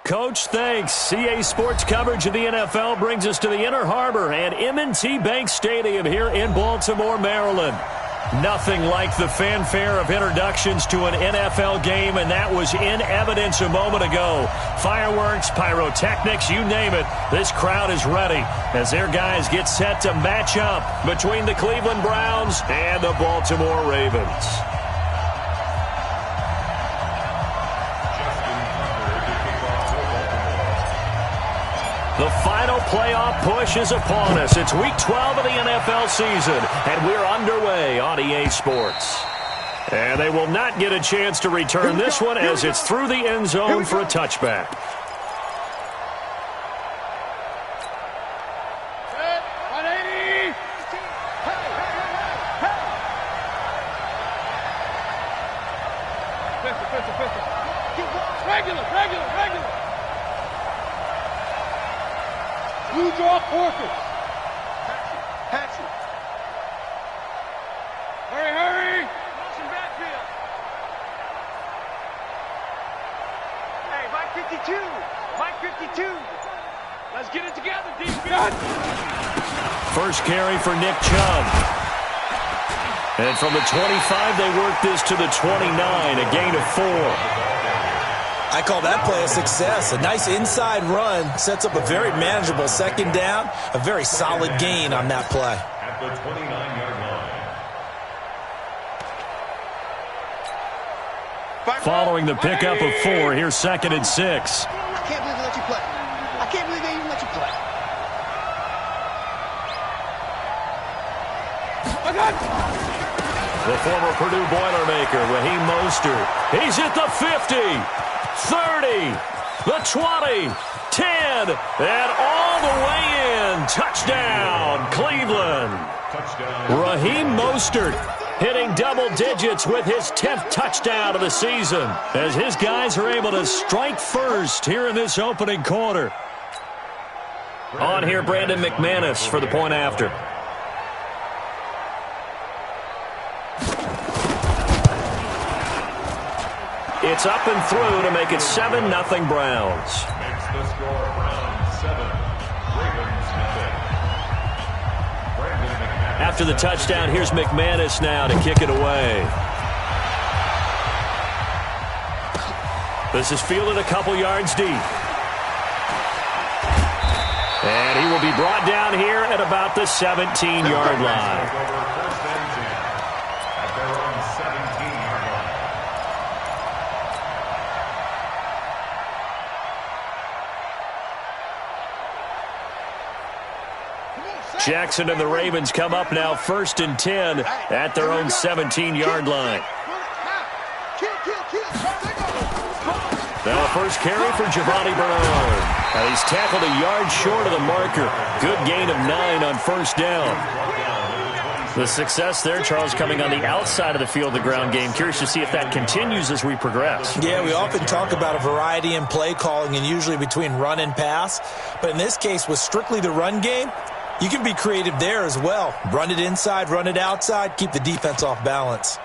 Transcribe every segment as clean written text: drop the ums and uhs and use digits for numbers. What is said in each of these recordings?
Coach, thanks. CA Sports coverage of the NFL brings us to the Inner Harbor and M&T Bank Stadium here in Baltimore, Maryland. Nothing like the fanfare of introductions to an NFL game, and that was in evidence a moment ago. Fireworks, pyrotechnics, you name it. This crowd is ready as their guys get set to match up between the Cleveland Browns and the Baltimore Ravens. The final playoff push is upon us. It's Week 12 of the NFL season, and we're underway on EA Sports. And they will not get a chance to return this one as it's through the end zone for a touchback. Regular. Blue draw forfeit. Patch it. Hurry. Motion backfield. Hey, Mike 52. Let's get it together, defense. First carry for Nick Chubb. And from the 25, they work this to the 29, a gain of 4. I call that play a success. A nice inside run sets up a very manageable second down. A very solid gain on that play. At the 29-yard line. Following the pickup of 4, here's 2nd and 6. I can't believe they let you play. I can't believe they even let you play. The former Purdue Boilermaker, Raheem Mostert. He's at the 50. 30, the 20, 10, and all the way in. Touchdown, Cleveland. Raheem Mostert hitting double digits with his 10th touchdown of the season as his guys are able to strike first here in this opening quarter. On here, Brandon McManus for the point after. It's up and through to make it 7-0 Browns. Makes the score Browns 7, Ravens nothing. After the touchdown, here's McManus now to kick it away. This is fielded a couple yards deep. And he will be brought down here at about the 17-yard line. Jackson and the Ravens come up now 1st and 10 at their own 17-yard line. Now a first carry for Giovanni Bernard. Now he's tackled a yard short of the marker. Good gain of 9 on first down. The success there, Charles, coming on the outside of the field, the ground game. Curious to see if that continues as we progress. Yeah, we often talk about a variety in play calling and usually between run and pass. But in this case, with strictly the run game, you can be creative there as well. Run it inside, run it outside, keep the defense off balance.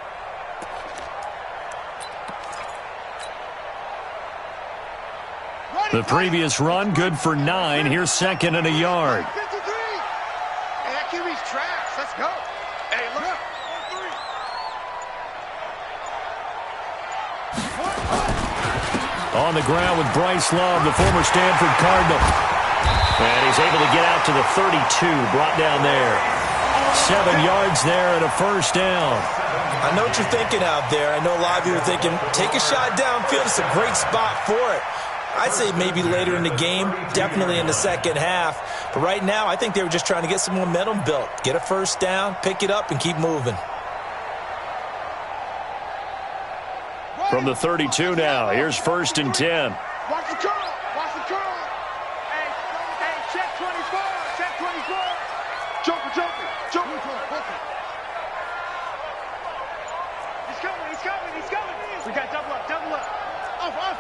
The previous run, good for 9. Here's 2nd and a yard. 53. Hey, that QB's trash. Let's go. Hey, look. On the ground with Bryce Love, the former Stanford Cardinal. And he's able to get out to the 32, brought down there. 7 yards there and a first down. I know what you're thinking out there. I know a lot of you are thinking, take a shot downfield. It's a great spot for it. I'd say maybe later in the game, definitely in the second half. But right now, I think they were just trying to get some momentum built. Get a first down, pick it up, and keep moving. From the 32 now, here's 1st and 10. Watch the curl. Watch the curl. Hey, check 24. Check 24. Joker. He's coming. We got double up. Off.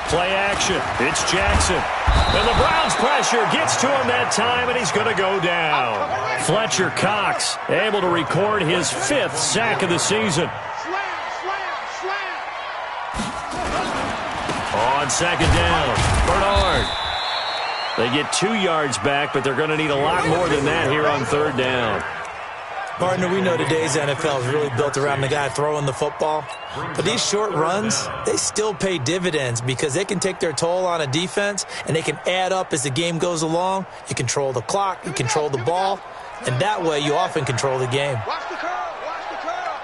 Play action. It's Jackson. And the Browns pressure gets to him that time, and he's going to go down. Fletcher Cox able to record his 5th sack of the season. Slam. On second down, Bernard. They get 2 yards back, but they're going to need a lot more than that here on third down. Partner, we know today's NFL is really built around the guy throwing the football. But these short runs, they still pay dividends because they can take their toll on a defense, and they can add up as the game goes along. You control the clock, you control the ball, and that way you often control the game. Watch the curl. Watch the curl.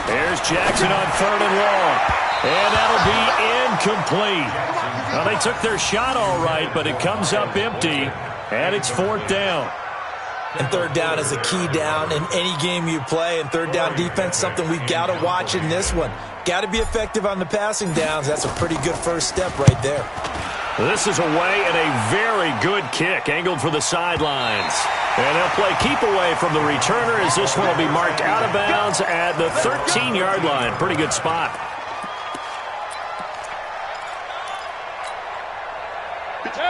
Here's Jackson on third and long. And that'll be incomplete. Well, they took their shot all right, but it comes up empty, and it's fourth down. And third down is a key down in any game you play. And third down defense, something we've got to watch in this one. Got to be effective on the passing downs. That's a pretty good first step right there. This is away and a very good kick, angled for the sidelines. And they'll play keep away from the returner as this one will be marked out of bounds at the 13-yard line. Pretty good spot.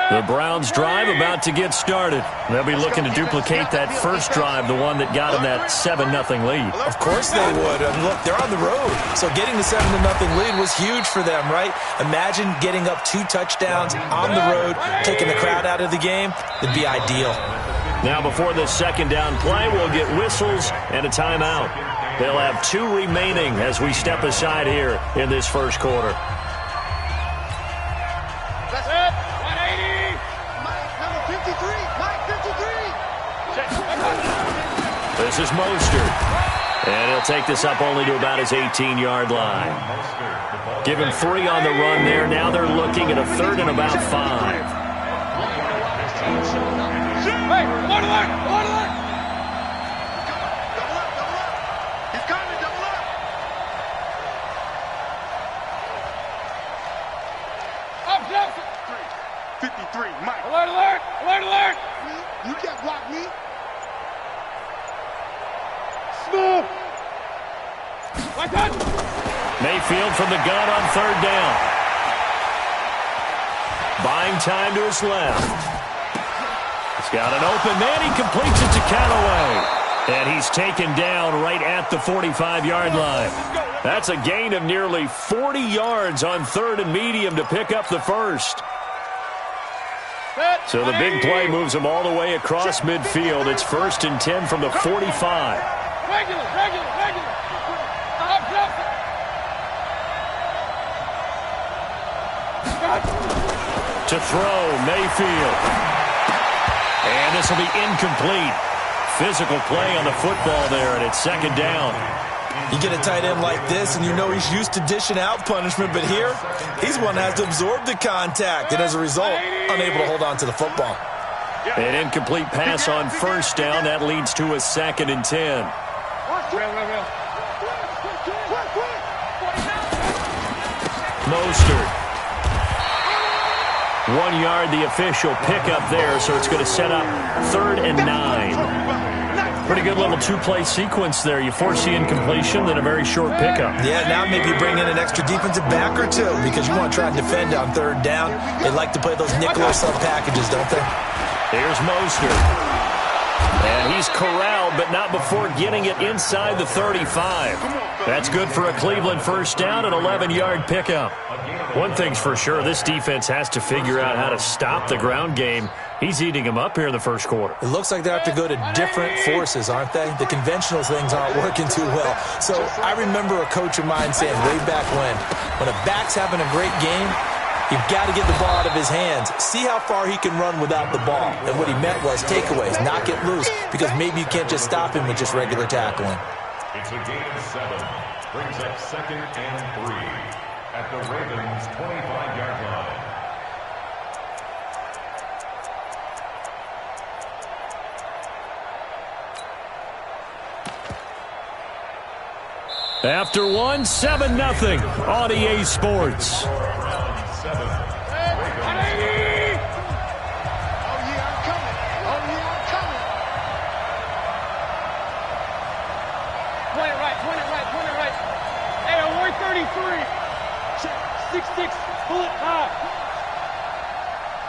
The Browns drive about to get started. They'll be looking to duplicate that first drive, the one that got them that 7-0 lead. Of course they would. And look, they're on the road. So getting the 7-0 lead was huge for them, right? Imagine getting up 2 touchdowns on the road, taking the crowd out of the game. It'd be ideal. Now before this second down play, we'll get whistles and a timeout. They'll have 2 remaining as we step aside here in this first quarter. That's it. 180. Mike, number 53. Mike, 53. This is Mostert. And he'll take this up only to about his 18-yard line. Give him 3 on the run there. Now they're looking at a third and about 5. Hey, alert, alert. Double up. He's coming, double up. 53, Mike. Alert. You can't block me. Smooth. Like that. Mayfield from the gun on third down. Buying time to his left. He's got an open man. He completes it to Callaway. And he's taken down right at the 45-yard line. That's a gain of nearly 40 yards on third and medium to pick up the first. So the big play moves him all the way across midfield. It's 1st and 10 from the 45. Regular. To throw, Mayfield. And this will be incomplete. Physical play on the football there, and it's second down. You get a tight end like this, and you know he's used to dishing out punishment, but here, he's one that has to absorb the contact, and as a result, unable to hold on to the football. An incomplete pass on first down. That leads to a 2nd and 10. Mostert. 1 yard, the official pickup there, so it's going to set up 3rd and 9. Pretty good little 2-play sequence there. You force the incompletion, then a very short pickup. Yeah, now maybe you bring in an extra defensive back or 2 because you want to try and defend on third down. They like to play those nickel or sub packages, don't they? Here's Mostert. And he's corralled, but not before getting it inside the 35. That's good for a Cleveland first down, an 11-yard pickup. One thing's for sure, this defense has to figure out how to stop the ground game. He's eating them up here in the first quarter. It looks like they have to go to different forces, aren't they? The conventional things aren't working too well. So I remember a coach of mine saying way back when a back's having a great game, you've got to get the ball out of his hands. See how far he can run without the ball. And what he meant was takeaways, knock it loose, because maybe you can't just stop him with just regular tackling. It's a gain of 7. Brings up 2nd and 3 at the Ravens' 25-yard line. After 1, 7-0 on EA Sports. Stix, pull it high.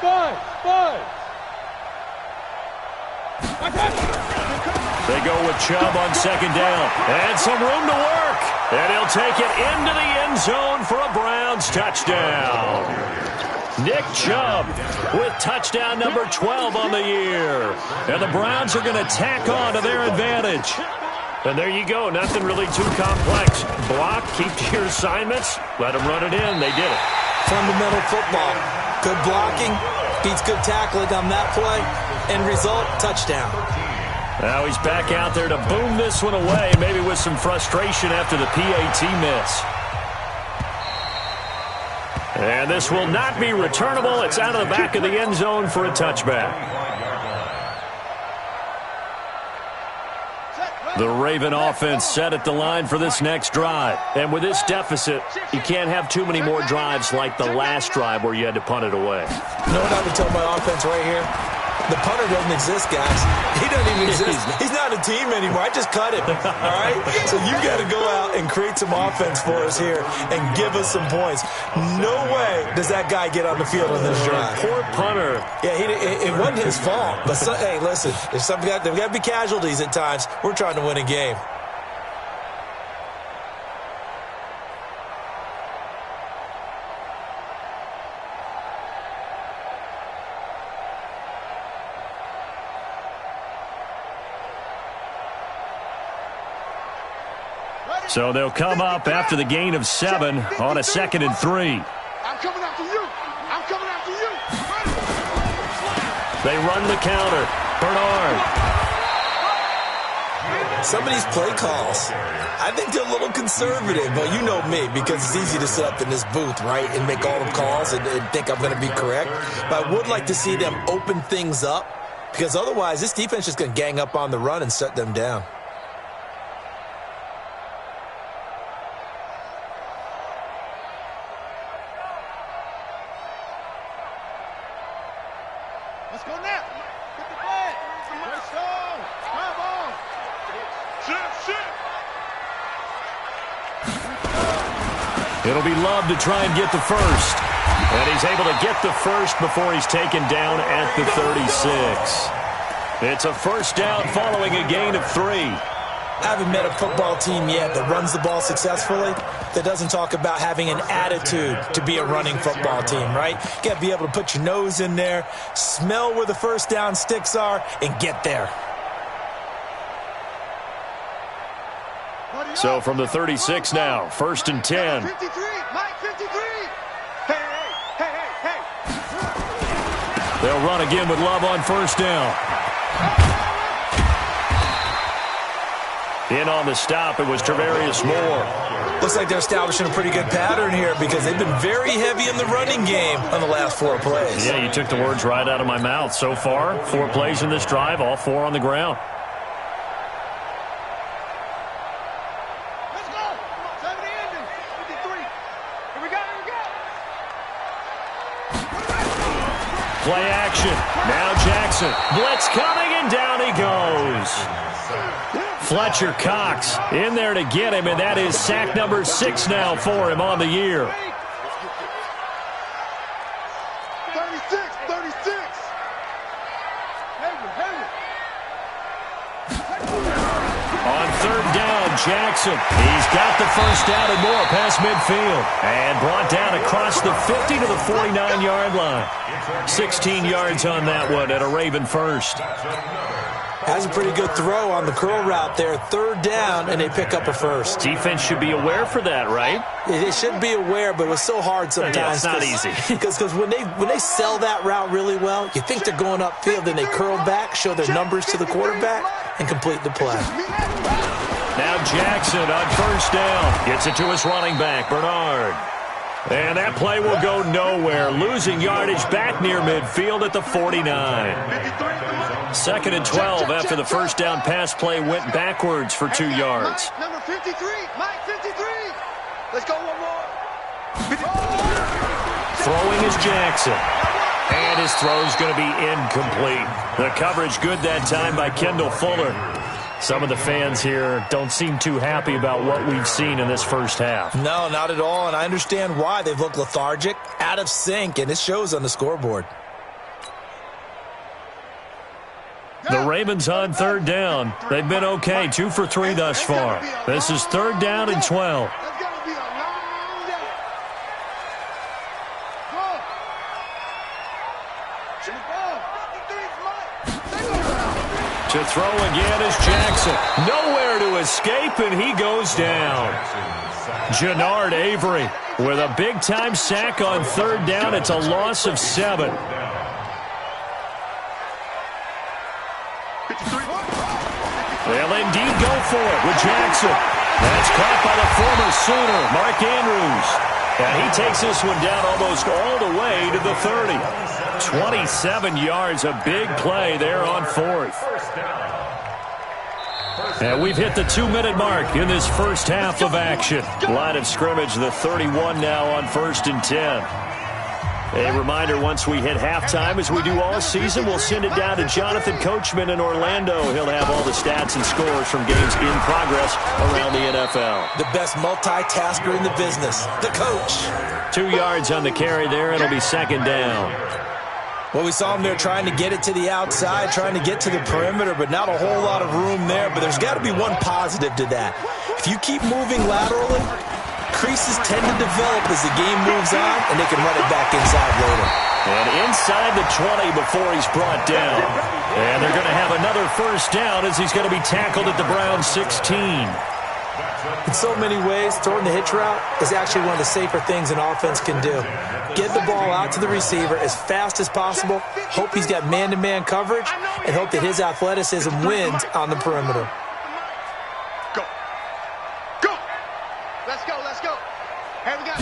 5. They go with Chubb on second down. And some room to work. And he'll take it into the end zone for a Browns touchdown. Nick Chubb with touchdown number 12 on the year. And the Browns are going to tack on to their advantage. And there you go. Nothing really too complex. Block, keep to your assignments, let them run it in. They did it. Fundamental football. Good blocking beats good tackling on that play. End result, touchdown. Now he's back out there to boom this one away, maybe with some frustration after the PAT miss. And this will not be returnable. It's out of the back of the end zone for a touchback. The Raven offense set at the line for this next drive. And with this deficit, you can't have too many more drives like the last drive where you had to punt it away. You know what I would tell my offense right here? The punter doesn't exist, guys. He doesn't even exist. He's not a team anymore. I just cut him, all right? So you got to go out and create some offense for us here and give us some points. No way does that guy get on the field on this drive. Poor punter. Yeah, it wasn't his fault. But, hey, listen, there's got to be casualties at times. We're trying to win a game. So they'll come up after the gain of 7 on a 2nd and 3. I'm coming after you. I'm coming after you. They run the counter. Bernard. Some of these play calls, I think they're a little conservative, but you know me, because it's easy to sit up in this booth, right, and make all the calls and think I'm going to be correct. But I would like to see them open things up, because otherwise this defense is going to gang up on the run and shut them down. Let's go now. Get the ball. Let's go. Come on. Shit. It'll be Love to try and get the first. And he's able to get the first before he's taken down at the 36. It's a first down following a gain of 3. I haven't met a football team yet that runs the ball successfully that doesn't talk about having an attitude to be a running football team, right? You got to be able to put your nose in there, smell where the first down sticks are, and get there. So from the 36 now, 1st and 10. 53. Mike 53. Hey. They'll run again with Love on first down. In on the stop, it was Travarius Moore. Looks like they're establishing a pretty good pattern here because they've been very heavy in the running game on the last 4 plays. Yeah, you took the words right out of my mouth. So far, 4 plays in this drive, all 4 on the ground. Let's go. 70 ending. 53. Here we go. Play action. Now Jackson. Blitz coming, and down he goes. Fletcher Cox in there to get him, and that is sack number 6 now for him on the year. 36. On 3rd down, Jackson. He's got the first down and more past midfield. And brought down across the 50 to the 49-yard line. 16 yards on that one at a Raven first. Has a pretty good throw on the curl route there. 3rd down, and they pick up a first. Defense should be aware for that, right? They should be aware, but it was so hard sometimes. Yeah, it's not easy. Because when they sell that route really well, you think they're going upfield, then they curl back, show their numbers to the quarterback, and complete the play. Now Jackson on first down. Gets it to his running back, Bernard. And that play will go nowhere. Losing yardage back near midfield at the 49. 2nd and 12 after the first down pass play went backwards for 2 yards. Number 53. Mike 53. Let's go one more. Throwing is Jackson. And his throw's going to be incomplete. The coverage good that time by Kendall Fuller. Some of the fans here don't seem too happy about what we've seen in this first half. No, not at all, and I understand why. They've looked lethargic, out of sync, and it shows on the scoreboard. The Ravens on third down. They've been okay, 2 for 3 thus far. This is third down and 12. To throw again is Jackson. Nowhere to escape, and he goes down. Jannard Avery with a big-time sack on third down. It's a loss of 7. They'll indeed go for it with Jackson. That's caught by the former Sooner, Mark Andrews. And he takes this one down almost all the way to the 30. 27 yards, a big play there on fourth. And we've hit the 2-minute mark in this first half of action. Line of scrimmage, the 31 now on 1st and 10. A reminder, once we hit halftime, as we do all season, we'll send it down to Jonathan Coachman in Orlando. He'll have all the stats and scores from games in progress around the NFL. The best multitasker in the business, the coach. 2 yards on the carry there. It'll be second down. Well, we saw him there trying to get it to the outside, trying to get to the perimeter, but not a whole lot of room there. But there's got to be one positive to that. If you keep moving laterally, creases tend to develop as the game moves on, and they can run it back inside later. And inside the 20 before he's brought down. And they're going to have another first down as he's going to be tackled at the Browns 16. In so many ways, throwing the hitch route is actually one of the safer things an offense can do. Get the ball out to the receiver as fast as possible, hope he's got man-to-man coverage, and hope that his athleticism wins on the perimeter. Go. Go. Let's go. Let's go. Here we go.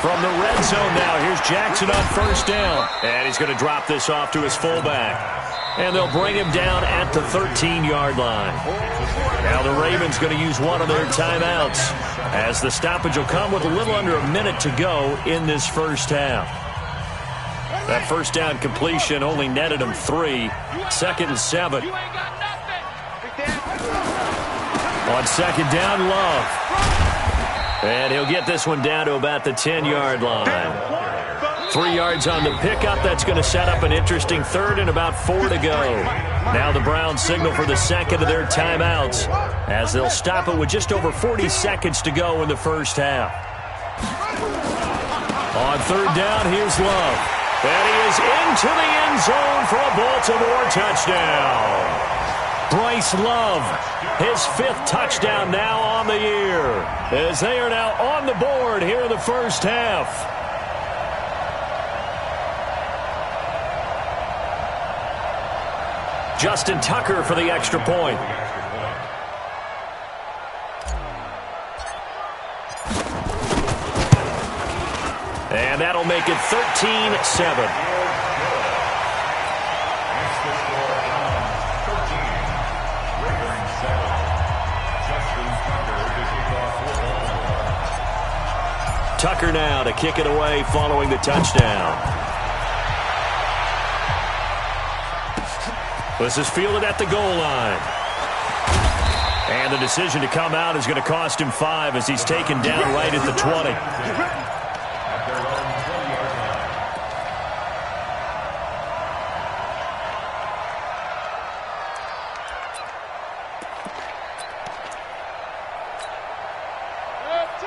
From the red zone now, here's Jackson on first down. And he's going to drop this off to his fullback. And they'll bring him down at the 13-yard line. Now the Ravens going to use one of their timeouts, as the stoppage will come with a little under a minute to go in this first half. That first down completion only netted him 3. 2nd and 7. On second down, Love. And he'll get this one down to about the 10-yard line. 3 yards on the pickup. That's going to set up an interesting third and about 4 to go. Now the Browns signal for the second of their timeouts, as they'll stop it with just over 40 seconds to go in the first half. On third down, here's Love. And he is into the end zone for a Baltimore touchdown. Bryce Love, his 5th touchdown now on the year, as they are now on the board here in the first half. Justin Tucker for the extra point. And that'll make it 13-7. Tucker now to kick it away following the touchdown. This is fielded at the goal line. And the decision to come out is going to cost him 5 as he's taken down right at the 20.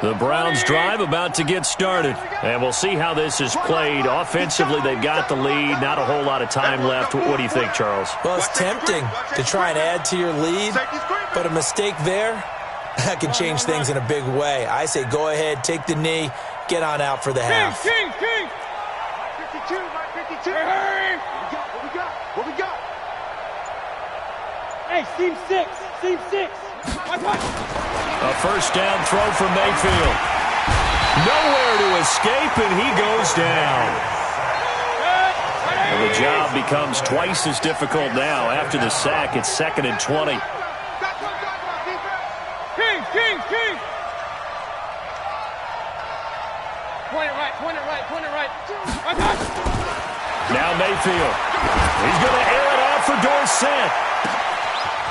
The Browns drive about to get started. And we'll see how this is played. Offensively, they've got the lead. Not a whole lot of time left. What do you think, Charles? Well, it's tempting to try and add to your lead, but a mistake there, that can change things in a big way. I say go ahead, take the knee, get on out for the half. 52, Mike 52. Hurry! What we got? What we got? Hey, seam 6. Seam 6. A first down throw from Mayfield. Nowhere to escape, and he goes down. And the job becomes twice as difficult now. After the sack, it's 2nd and 20. King. Point it right. Now Mayfield. He's going to air it out for Dorsett.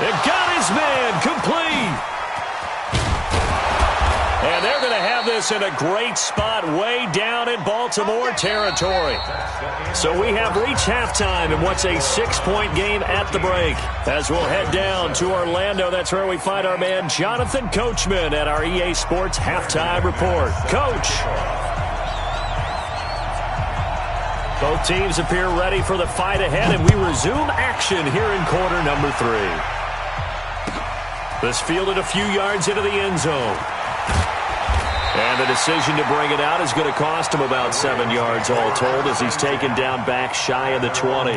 It got his man complete. And And they're going to have this in a great spot way down in Baltimore territory. So we have reached halftime in what's a 6-point game at the break. As we'll head down to Orlando, that's where we find our man Jonathan Coachman at our EA Sports Halftime Report. Coach. Both teams appear ready for the fight ahead, and we resume action here in quarter number 3. This fielded a few yards into the end zone. And the decision to bring it out is going to cost him about 7 yards all told as he's taken down back shy of the 20.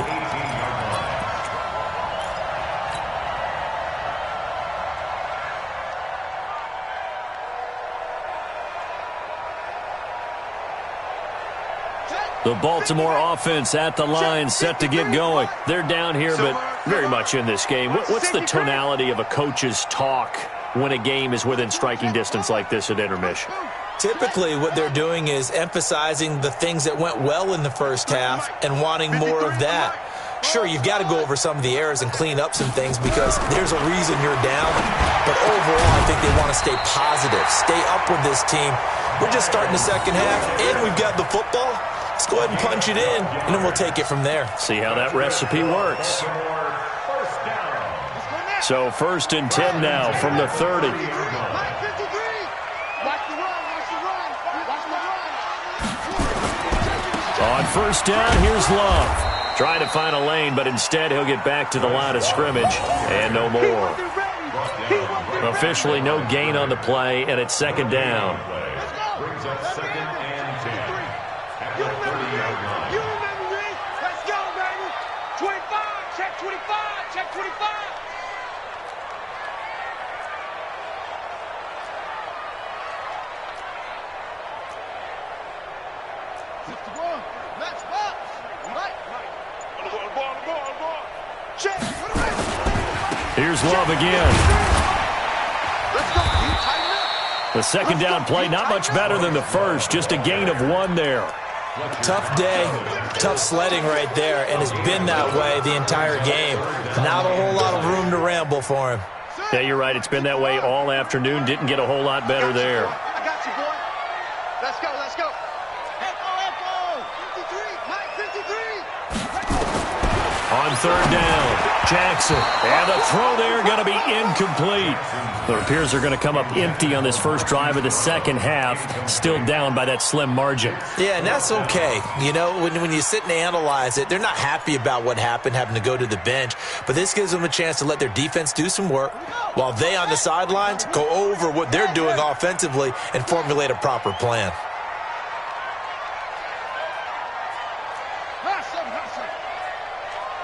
The Baltimore offense at the line, set to get going. They're down here, but very much in this game. What's the tonality of a coach's talk when a game is within striking distance like this at intermission? Typically, what they're doing is emphasizing the things that went well in the first half and wanting more of that. Sure, you've got to go over some of the errors and clean up some things because there's a reason you're down. But overall, I think they want to stay positive, stay up with this team. We're just starting the second half, and we've got the football. Let's go ahead and punch it in, and then we'll take it from there. See how that recipe works. So 1st and 10 now from the 30. On 1st down, here's Love. Trying to find a lane, but instead he'll get back to the line of scrimmage, and no more. Officially no gain on the play, and it's 2nd down. Brings up 2nd and 10 at the 30-yard line. You remember me? Let's go, baby. 25, check 25, check 25. Let's box. Right. Ball. Check. Here's Love again. Let's go. Tighten up. The 2nd down play, not much better than the first, just a gain of 1 there. Tough day, tough sledding right there, and it's been that way the entire game. Not a whole lot of room to ramble for him. Yeah, you're right. It's been that way all afternoon. Didn't get a whole lot better there. I got you, boy. Let's go. Echo. 53, Mike, 53. On 3rd down, Jackson. And the throw there going to be incomplete. The Rapiers are going to come up empty on this first drive of the second half, still down by that slim margin. Yeah, and that's okay. You know, when you sit and analyze it, they're not happy about what happened, having to go to the bench. But this gives them a chance to let their defense do some work while they on the sidelines go over what they're doing offensively and formulate a proper plan.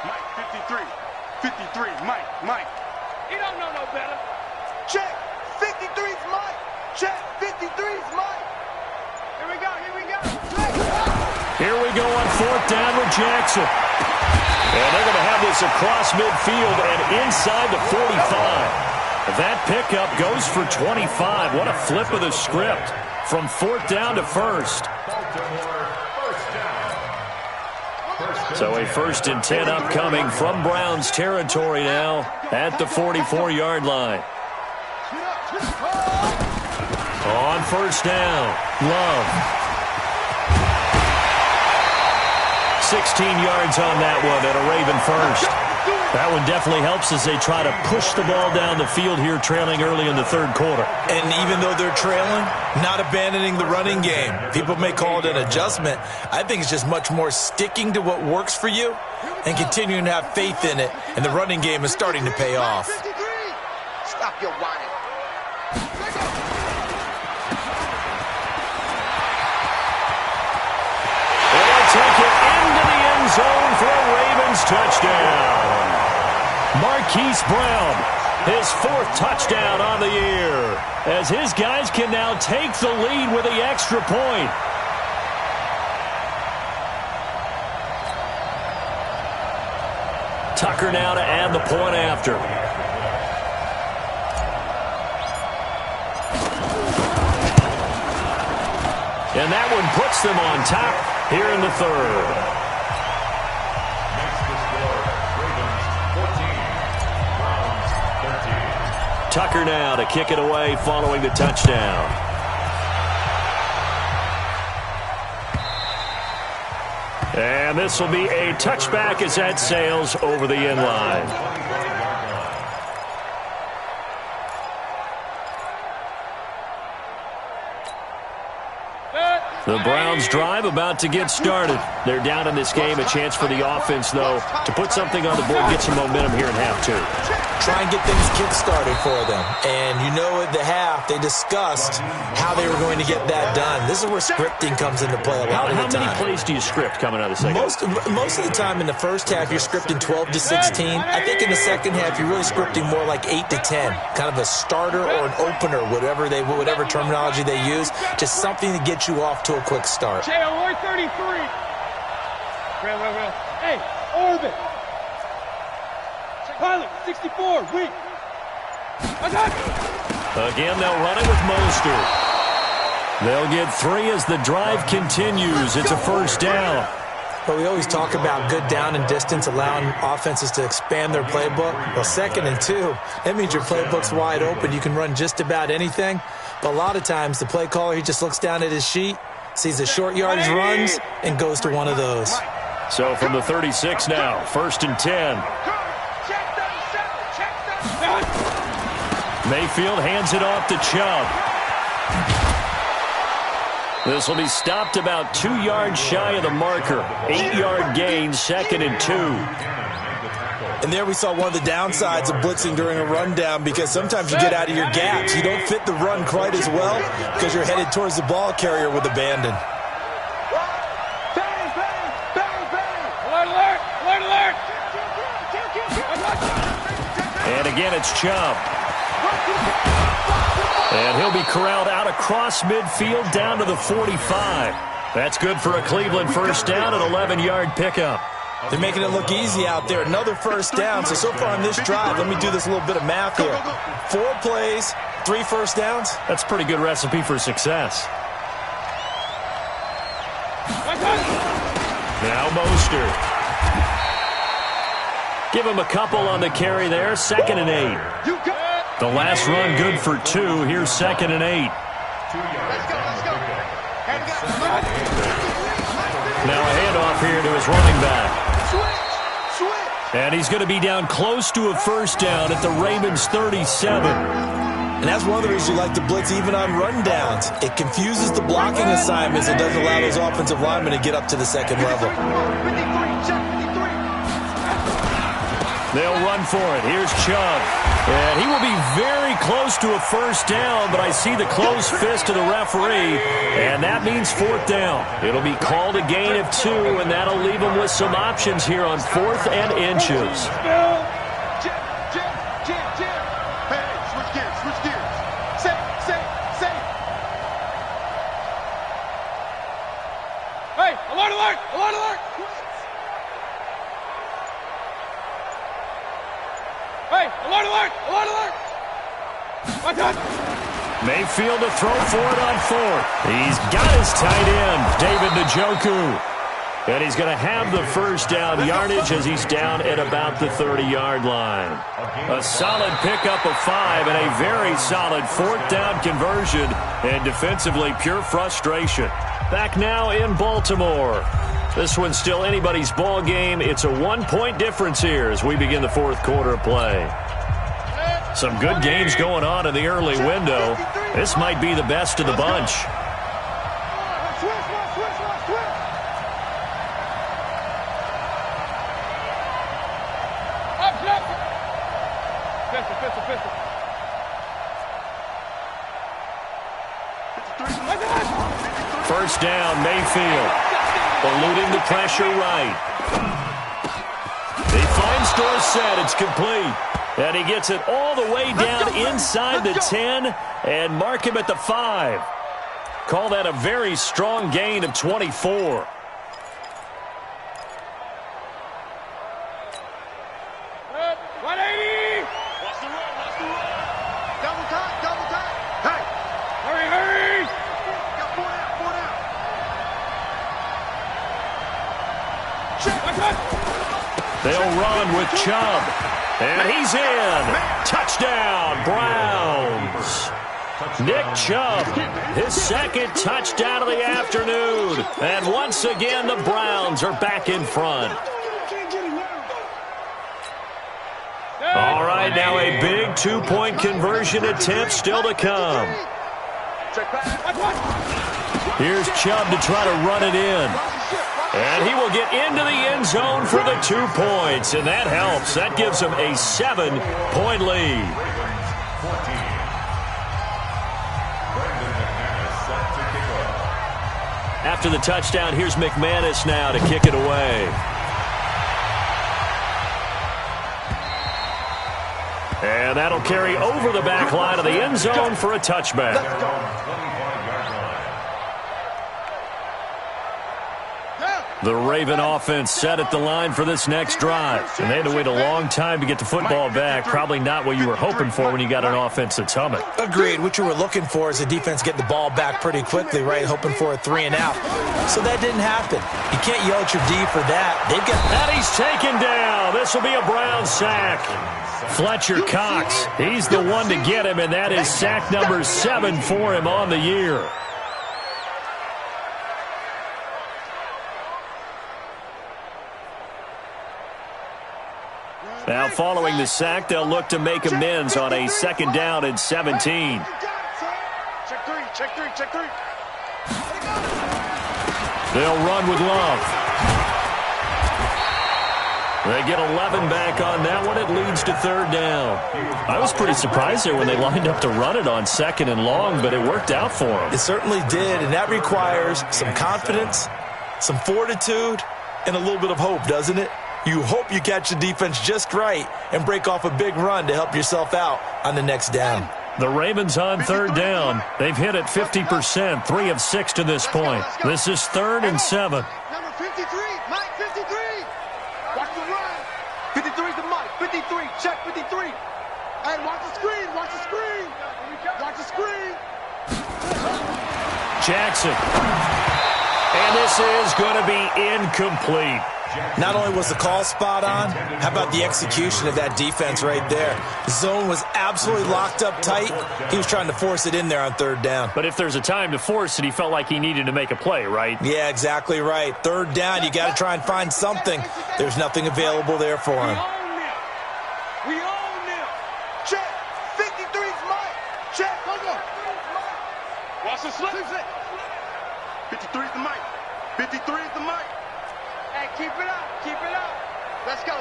Mike, 53, Mike. He don't know no better. Check, 53's Mike. Check, 53's Mike. Here we go. Here we go on 4th down with Jackson. And they're going to have this across midfield and inside the 45. That pickup goes for 25. What a flip of the script from 4th down to 1st. So a 1st and 10 upcoming from Browns territory now at the 44-yard line. On 1st down, Love. 16 yards on that one and a Raven first. That one definitely helps as they try to push the ball down the field here, trailing early in the 3rd quarter. And even though they're trailing, not abandoning the running game. People may call it an adjustment. I think it's just much more sticking to what works for you and continuing to have faith in it. And the running game is starting to pay off. Stop your whining. They'll take it into the end zone for a Ravens touchdown. Marquise Brown, his 4th touchdown on the year, as his guys can now take the lead with the extra point. Tucker now to add the point after. And that one puts them on top here in the 3rd. Tucker now to kick it away following the touchdown. And this will be a touchback as that sails over the end line. The Browns drive about to get started. They're down in this game. A chance for the offense, though, to put something on the board, get some momentum here in half two. Try and get things kick-started for them. And you know at the half, they discussed how they were going to get that done. This is where scripting comes into play a lot of the time. How many plays do you script coming out of the second? Most of the time in the first half, you're scripting 12 to 16. I think in the second half, you're really scripting more like 8 to 10. Kind of a starter or an opener, whatever terminology they use. Just something to get you off to a quick start. JOR 33. Well. Hey, orbit. Pilot 64. Weak. Again, they'll run it with Mostert. They'll get 3 as the drive continues. It's a first down. But we always talk about good down and distance, allowing offenses to expand their playbook. Well, 2nd and 2, that means your playbook's wide open. You can run just about anything. But a lot of times, the play caller, he just looks down at his sheet, sees the short yardage runs, and goes to one of those. So from the 36 now, 1st and 10. Mayfield hands it off to Chubb. This will be stopped about 2 yards shy of the marker. 8-yard gain, 2nd and 2. And there we saw one of the downsides of blitzing during a rundown, because sometimes you get out of your gaps. You don't fit the run quite as well because you're headed towards the ball carrier with abandon. Alert! And again, it's Chubb. And he'll be corralled out across midfield down to the 45. That's good for a Cleveland first down, an 11-yard pickup. They're making it look easy out there. Another first down. So far on this drive, let me do this little bit of math here. 4 plays, 3 first downs. That's a pretty good recipe for success. Now Mostert. Give him a couple on the carry there. 2nd and 8. The last run good for 2. Here's 2nd and 8. Now a handoff here to his running back. And he's going to be down close to a first down at the Ravens 37. And that's one of the reasons you like to blitz even on rundowns. It confuses the blocking assignments and doesn't allow those offensive linemen to get up to the second level. They'll run for it. Here's Chubb. And he will be very close to a first down, but I see the closed fist of the referee, and that means 4th down. It'll be called a gain of 2, and that'll leave them with some options here on 4th and inches. Hey, switch gears. Safe. Hey, alert! Hey, alert! Mayfield to throw for it on 4th. He's got his tight end, David Njoku. And he's going to have the first down yardage as he's down at about the 30-yard line. A solid pickup of 5 and a very solid 4th down conversion. And defensively, pure frustration. Back now in Baltimore. This one's still anybody's ball game. It's a 1-point difference here as we begin the 4th quarter of play. Some good games going on in the early window. This might be the best of the bunch. First down, Mayfield. Eluding the pressure right. He finds Dorsett. It's complete. And he gets it all the way down inside the 10 and mark him at the 5. Call that a very strong gain of 24. They'll run with Chubb. And he's in. Touchdown, Browns. Nick Chubb, his second touchdown of the afternoon. And once again, the Browns are back in front. All right, now a big two-point conversion attempt still to come. Here's Chubb to try to run it in. And he will get into the end zone for the 2 points, and that helps. That gives him a 7-point lead. After the touchdown, here's McManus now to kick it away. And that'll carry over the back line of the end zone for a touchback. The Raven offense set at the line for this next drive. And they had to wait a long time to get the football back. Probably not what you were hoping for when you got an offense that's humming. Agreed. What you were looking for is the defense getting the ball back pretty quickly, right? Hoping for a 3 and out. So that didn't happen. You can't yell at your D for that. They've got... And he's taken down. This will be a Brown sack. Fletcher Cox, he's the one to get him, and that is sack number 7 for him on the year. Now, following the sack, they'll look to make amends on a 2nd down and 17. Check three. They'll run with Love. They get 11 back on that one. It leads to 3rd down. I was pretty surprised there when they lined up to run it on 2nd and long, but it worked out for them. It certainly did, and that requires some confidence, some fortitude, and a little bit of hope, doesn't it? You hope you catch the defense just right and break off a big run to help yourself out on the next down. The Ravens on 3rd down. They've hit it 50%, 3 of 6 to this point. This is 3rd and 7. Number 53, Mike 53. Watch the run. 53 is the Mike. 53, check 53. And watch the screen. Watch the screen. Jackson. And this is going to be incomplete. Not only was the call spot on, how about the execution of that defense right there? The zone was absolutely locked up tight. He was trying to force it in there on 3rd down. But if there's a time to force it, he felt like he needed to make a play, right? Yeah, exactly right. 3rd down, you got to try and find something. There's nothing available there for him. We own them. Check. 53's Mike. Check. Hold on. Watch the slip. 53's the Mike. 53's the Mike. Hey, keep it up. Let's go.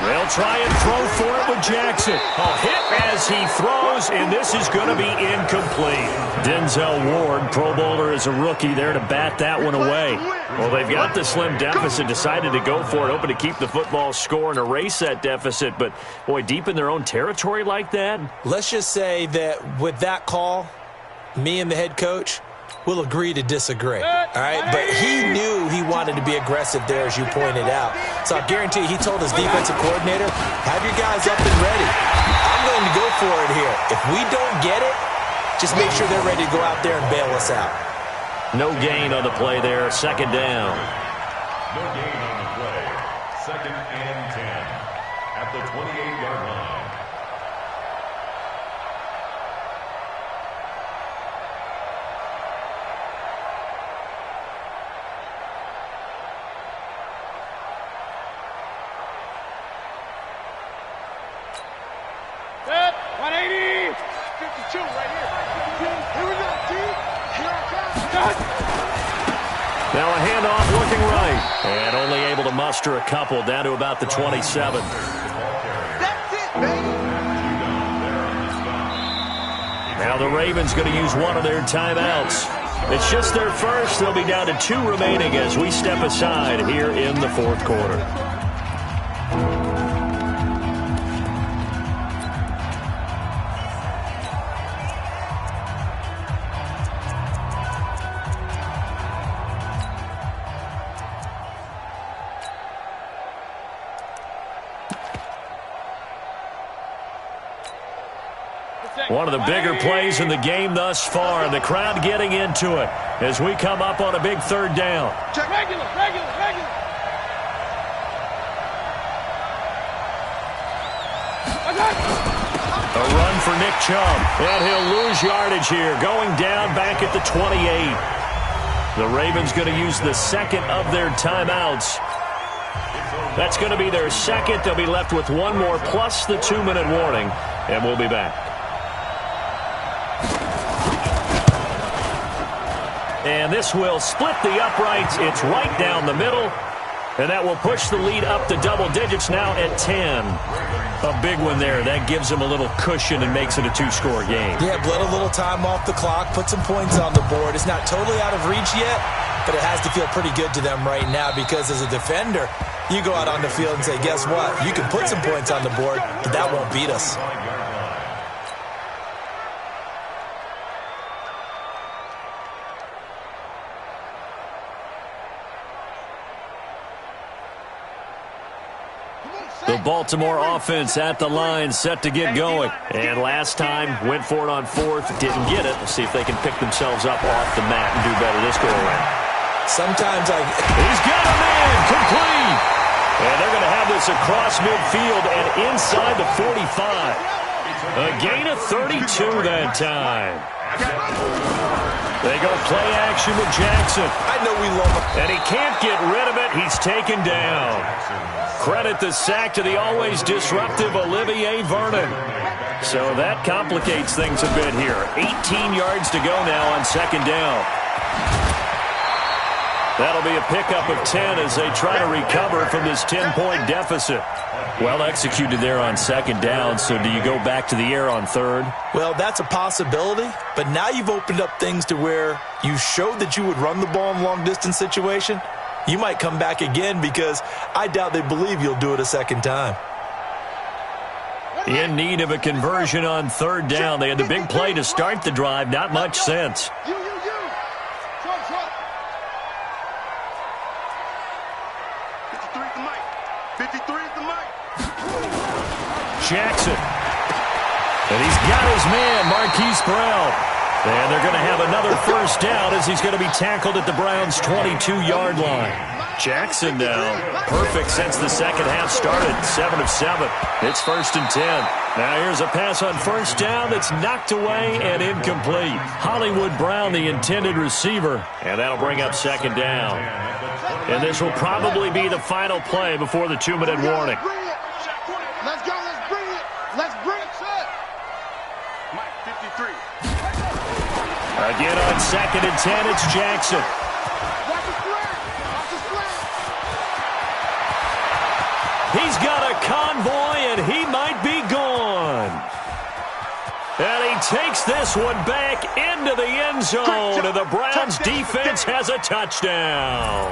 They'll try and throw for it with Jackson. A hit as he throws, and this is going to be incomplete. Denzel Ward, Pro Bowler as a rookie, there to bat that one away. Well, they've got the slim deficit, decided to go for it, hoping to keep the football score and erase that deficit. But, boy, deep in their own territory like that. Let's just say that with that call, me and the head coach will agree to disagree. All right, but he knew he wanted to be aggressive there, as you pointed out. So I guarantee he told his defensive coordinator, have your guys up and ready. I'm going to go for it here. If we don't get it, just make sure they're ready to go out there and bail us out. No gain on the play there, 2nd down. No gain on the play. 2nd and 10 at the 28-yard line. Set. 180. 52 right here. Here we go, T. Here I come. Now a handoff looking right. And only able to muster a couple down to about the 27. That's it, baby. Now the Ravens going to use one of their timeouts. It's just their first. They'll be down to 2 remaining as we step aside here in the 4th quarter. One of the bigger plays in the game thus far, and the crowd getting into it as we come up on a big 3rd down. Regular. A run for Nick Chubb, and he'll lose yardage here, going down back at the 28. The Ravens going to use the second of their timeouts. That's going to be their second. They'll be left with one more plus the 2-minute warning, and we'll be back. And this will split the uprights. It's right down the middle. And that will push the lead up to double digits now at 10. A big one there. That gives them a little cushion and makes it a 2-score game. Yeah, bled a little time off the clock, put some points on the board. It's not totally out of reach yet, but it has to feel pretty good to them right now because as a defender, you go out on the field and say, guess what? You can put some points on the board, but that won't beat us. The Baltimore offense at the line, set to get going. And last time, went for it on fourth, didn't get it. We'll see if they can pick themselves up off the mat and do better this go-around. Sometimes He's got a man, complete! And they're going to have this across midfield and inside the 45. A gain of 32 that time. They go play action with Jackson. I know we love him. And he can't get rid of it. He's taken down. Credit the sack to the always disruptive Olivier Vernon. So that complicates things a bit here. 18 yards to go now on second down. That'll be a pickup of 10 as they try to recover from this 10-point deficit. Well executed there on second down, so do you go back to the air on third? Well, that's a possibility, but now you've opened up things to where you showed that you would run the ball in long-distance situation. You might come back again because I doubt they believe you'll do it a second time. In need of a conversion on third down. They had the big play to start the drive. Not much sense. 53's the mic. Jackson. And he's got his man, Marquise Brown. And they're going to have another first down as he's going to be tackled at the Browns' 22-yard line. Jackson now, perfect since the second half started, 7 of 7. It's 1st and 10. Now here's a pass on first down that's knocked away and incomplete. Hollywood Brown, the intended receiver, and that'll bring up second down. And this will probably be the final play before the 2-minute warning. Let's go, let's bring it. Let's bring it. Mike, 53. Again on 2nd and 10, it's Jackson. He's got a convoy, and he might be gone. And he takes this one back into the end zone, and the Browns defense has a touchdown.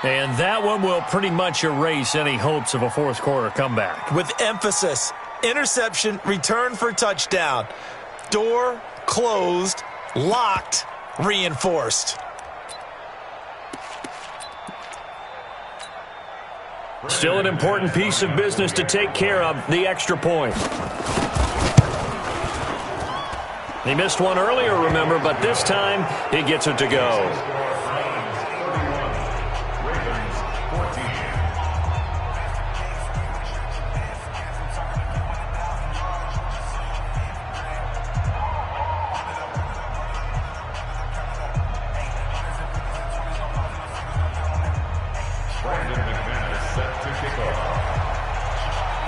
And that one will pretty much erase any hopes of a fourth quarter comeback. With emphasis, interception, return for touchdown. Door closed, locked, reinforced. Still an important piece of business to take care of, the extra point. He missed one earlier, remember, but this time he gets it to go.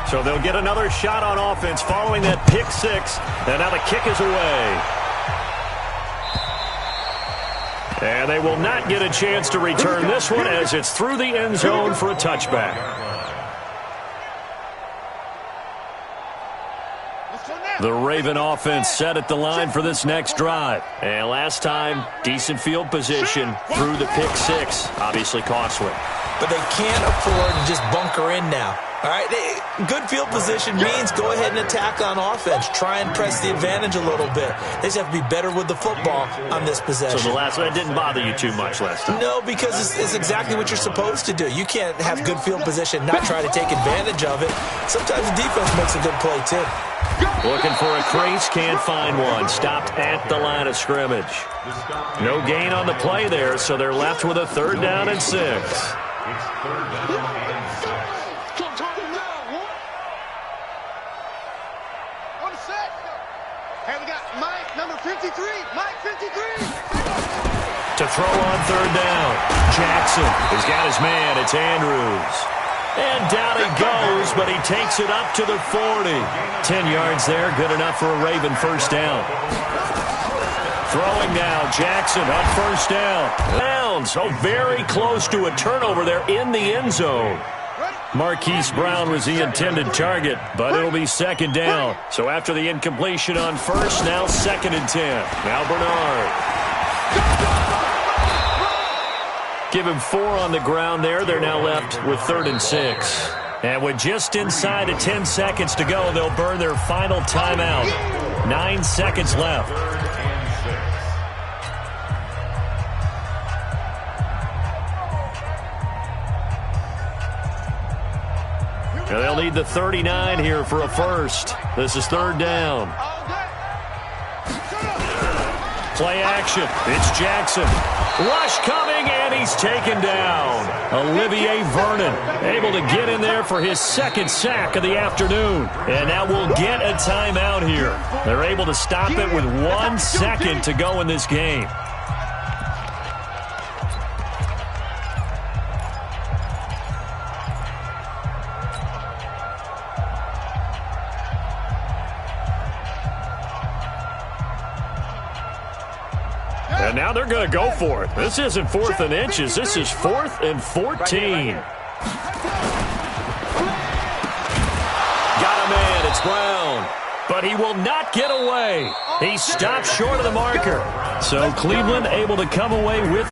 So they'll get another shot on offense following that pick six. And now the kick is away. And they will not get a chance to return this one as it's through the end zone for a touchback. The Raven offense set at the line for this next drive. And last time, decent field position through the pick six. Obviously costly. But they can't afford to just bunker in now. All right, good field position means go ahead and attack on offense. Try and press the advantage a little bit. They just have to be better with the football on this possession. So the last one didn't bother you too much last time? No, because it's exactly what you're supposed to do. You can't have good field position, not try to take advantage of it. Sometimes the defense makes a good play, too. Looking for a crease, can't find one. Stopped at the line of scrimmage. No gain on the play there, so they're left with a 3rd down and 6. It's 3rd down and 6. Hey, we got Mike, number 53. Mike, 53. To throw on third down. Jackson has got his man. It's Andrews. And down he goes, but he takes it up to the 40. 10 yards there, good enough for a Raven first down. Throwing now, Jackson on first down. So very close to a turnover there in the end zone. Marquise Brown was the intended target, but it'll be second down. So after the incompletion on first, now 2nd and 10. Now Bernard. Give him 4 on the ground there. They're now left with 3rd and 6. And with just inside of 10 seconds to go, they'll burn their final timeout. 9 seconds left. Now they'll need the 39 here for a first. This is 3rd down. Play action. It's Jackson. Rush coming, and he's taken down. Olivier Vernon able to get in there for his 2nd sack of the afternoon. And now we'll get a timeout here. They're able to stop it with 1 second to go in this game. And now they're going to go for it. This isn't 4th and inches. This is 4th and 14. Got a man. It's Brown. But he will not get away. He stopped short of the marker. So Cleveland able to come away with